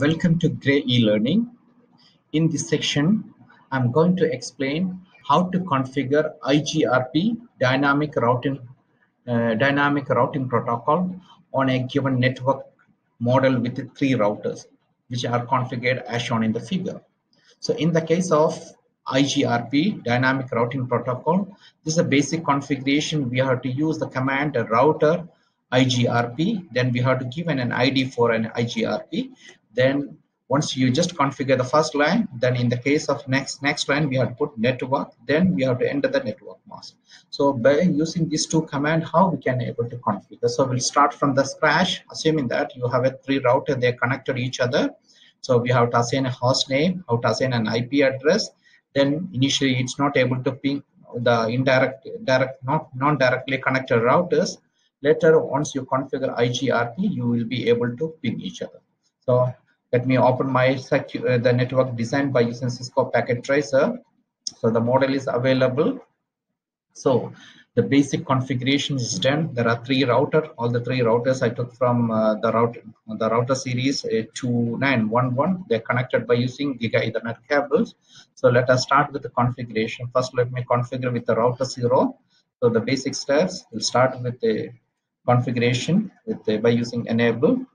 Welcome to Gray eLearning. In this section, I'm going to explain how to configure IGRP dynamic routing protocol on a given network model with three routers, which are configured as shown in the figure. So in the case of IGRP, dynamic routing protocol, this is a basic configuration. We have to use the command router IGRP, then we have to give an ID for an IGRP. Then once you just configure the first line, then in the case of next line, we have to put network, then we have to enter the network mask. So by using these two commands, how we can able to configure? So we'll start from the scratch, assuming that you have a three router, they're connected to each other. So we have to assign a host name, how to assign an IP address. Then initially it's not able to ping the non-directly connected routers. Later, once you configure IGRP, you will be able to ping each other. So let me open my the network designed by using Cisco Packet Tracer. So the model is available. So the basic configuration is done. There are three routers. All the three routers I took from the router series 2911. They're connected by using Giga Ethernet cables. So let us start with the configuration. First, let me configure with the router 0. So the basic steps, we'll start with the configuration by using enable.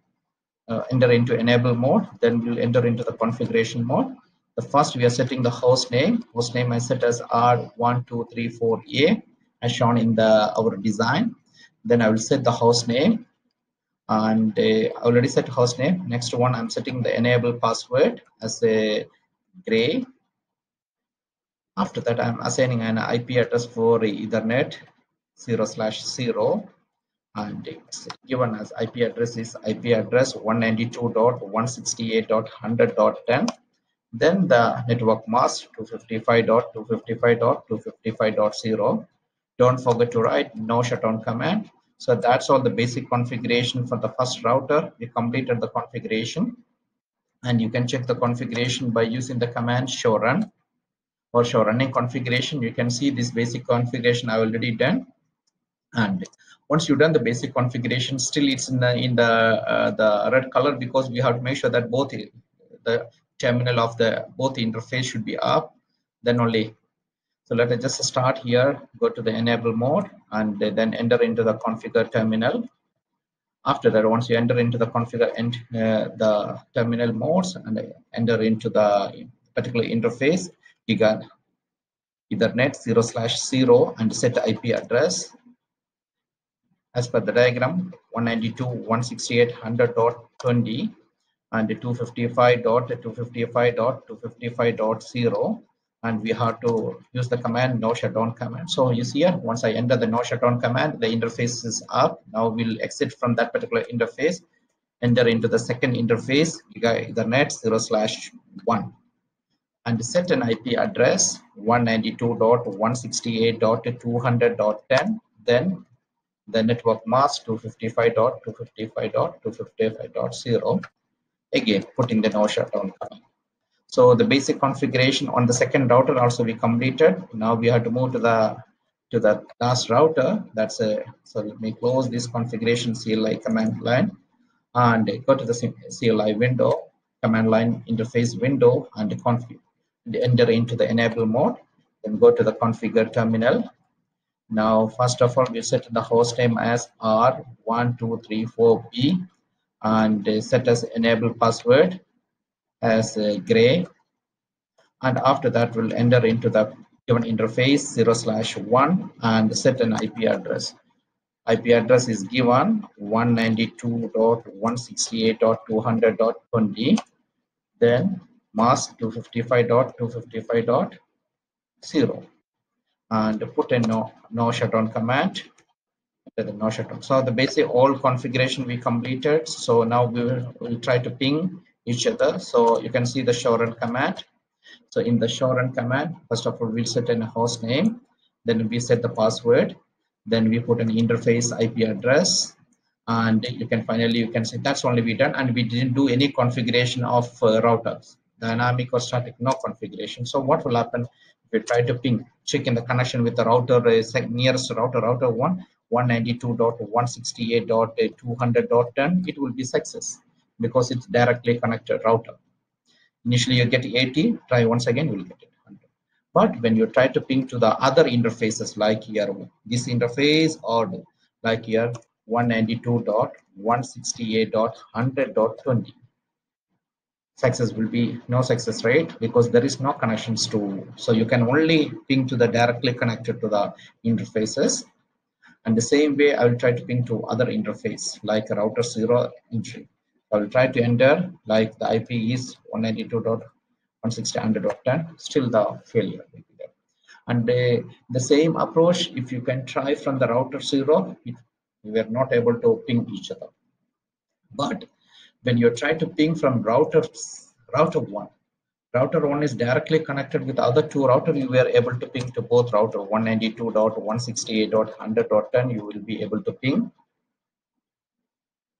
Enter into enable mode. Then we'll enter into the configuration mode. The first, we are setting the host name. Host name I set as R1234A as shown in our design. Then I will set the host name, and I already set host name. Next one, I'm setting the enable password as a gray. After that, I'm assigning an IP address for Ethernet 0/0. And it's given as IP address is IP address 192.168.100.10. Then the network mask 255.255.255.0. Don't forget to write no shutdown command. So that's all the basic configuration for the first router. We completed the configuration, and you can check the configuration by using the command show run or show running configuration. You can see this basic configuration I already done. And once you've done the basic configuration, still it's in the red color because we have to make sure that both the terminal of both interface should be up. Then only. So let us just start here. Go to the enable mode and then enter into the configure terminal. After that, once you enter into the configure the terminal modes and enter into the particular interface, you got Ethernet 0/0 and set the IP address. As per the diagram, 192.168.100.20 and 255.255.255.0, and we have to use the command no shutdown command. So you see here, once I enter the no shutdown command, the interface is up. Now we'll exit from that particular interface, enter into the second interface, Ethernet 0/1, and set an IP address 192.168.200.10. Then the network mask 255.255.255.0. Again, putting the no shutdown command. So the basic configuration on the second router also we completed. Now we have to move to the last router. That's so let me close this configuration CLI command line and go to the CLI window, command line interface window, and enter into the enable mode. Then go to the configure terminal. Now, first of all, we set the host name as R1234B and set as enable password as gray. And after that, we'll enter into the given interface 0/1 and set an IP address. IP address is given 192.168.200.20. Then mask 255.255.0. and put a no shutdown command. The no shutdown. So the basic all configuration we completed. So now we'll try to ping each other. So you can see the show run command. So in the show run command, first of all, we'll set a host name. Then we set the password. Then we put an interface IP address. And you can see that's only we done, and we didn't do any configuration of routers, dynamic or static, no configuration. So what will happen if we try to ping, check in the connection with the router nearest router 192.168.200.10, it will be success. because it's directly connected router. Initially you get 80, try once again, you will get it 100. But when you try to ping to the other interfaces like here this interface or like here 192.168.100.20, success will be no success rate because there is no connections to, so you can only ping to the directly connected to the interfaces. And the same way I will try to ping to other interface like router 0 entry. I will try to enter like the IP is 192.160.100.10, still the failure will be there. And the same approach, if you can try from the router 0, we are not able to ping each other. But when you try to ping from router 1, router 1 is directly connected with other two routers, you were able to ping to both router 192.168.100.10, you will be able to ping.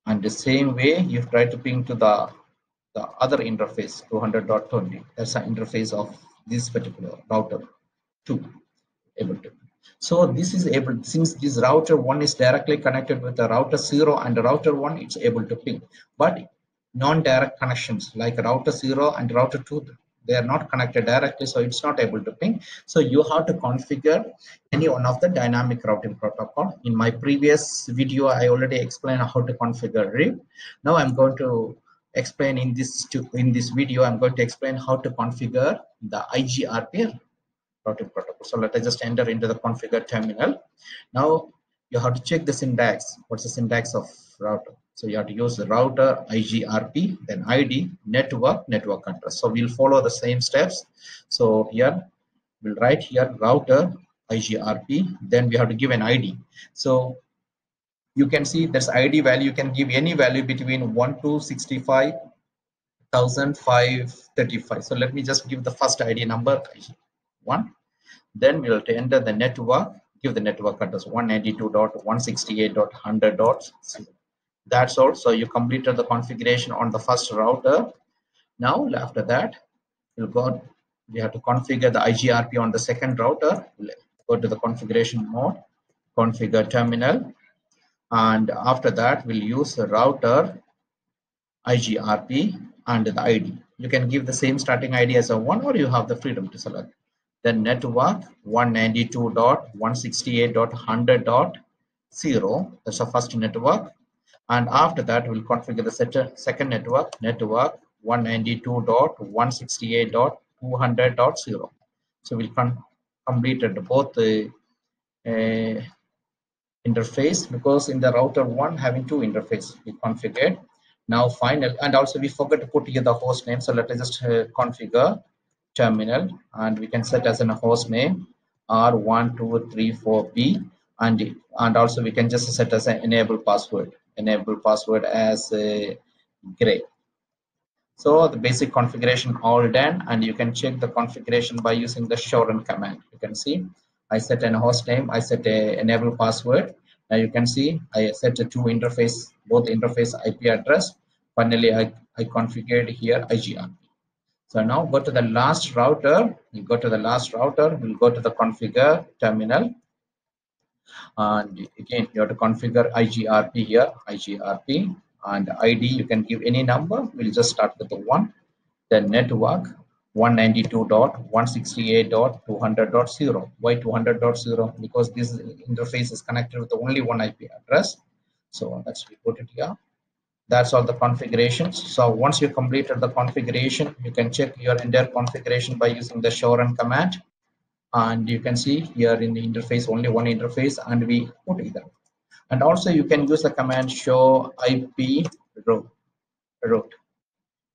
And the same way you try to ping to the other interface 200.20, that's the interface of this particular router 2 able to. So this is able, since this router 1 is directly connected with the router 0 and the router 1, it's able to ping. But non-direct connections like router 0 and router 2, they are not connected directly, so it's not able to ping. So you have to configure any one of the dynamic routing protocol. In my previous video, I already explained how to configure RIP. Now I'm going to explain in this video, I'm going to explain how to configure the IGRP routing protocol. So let us just enter into the configure terminal. Now you have to check the syntax. What's the syntax of router? So you have to use the router IGRP, then ID, network address. So we'll follow the same steps. So here we'll write here router IGRP, then we have to give an ID. So you can see there's ID value, you can give any value between 1 to 65,535. So let me just give the first ID number 1. Then we'll enter the network, give the network address 192.168.100.0. That's all. So you completed the configuration on the first router. Now after that, we have to configure the IGRP on the second router. We'll go to the configuration mode, configure terminal, and after that we'll use the router IGRP and the ID. You can give the same starting ID as a 1, or you have the freedom to select. Then network 192.168.100.0, that's the first network. And after that we'll configure the second network 192.168.200.0. so we'll completed both the interface, because in the router 1 having 2 interface we configured. Now final, and also we forgot to put here the host name, so let us just configure terminal, and we can set as a host name R1234B, and also we can just set as an enable password as gray. So the basic configuration all done, and you can check the configuration by using the show run command. You can see I set a host name, I set a enable password. Now you can see I set a both interface IP address. Finally I configured here IGRP. So now go to the last router. We'll go to the configure terminal, and again you have to configure IGRP here, IGRP, and ID you can give any number. We'll just start with the 1. Then network 192.168.200.0. Why 200.0? Because this interface is connected with only one IP address. So that's we put it here. That's all the configurations. So once you completed the configuration, you can check your entire configuration by using the show run command. And you can see here in the interface only one interface, and we put either. And also you can use the command show IP route.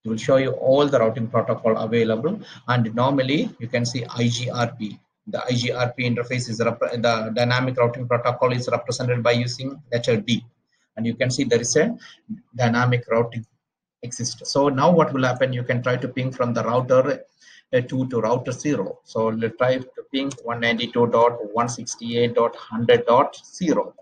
It will show you all the routing protocol available, and normally you can see IGRP. The IGRP interface is the dynamic routing protocol is represented by using letter D, and you can see there is a dynamic routing exists. So now what will happen, you can try to ping from the router 2 to router 0. So let's try to ping 192.168.100.0.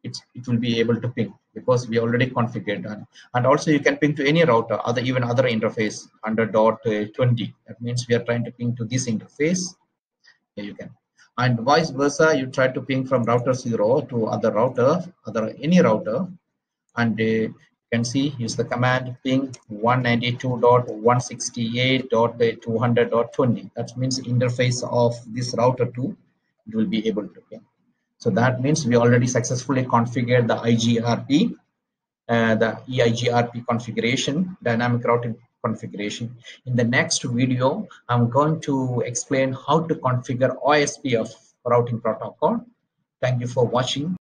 it will be able to ping because we already configured that. And also you can ping to any router, even other interface 100.20. That means we are trying to ping to this interface. Here you can, and vice versa, you try to ping from router 0 to other router, any router, and can see use the command ping 192.168.200.20. That means interface of this router to it will be able to ping. So that means we already successfully configured the IGRP, the EIGRP configuration, dynamic routing configuration. In the next video, I'm going to explain how to configure OSP of routing protocol. Thank you for watching.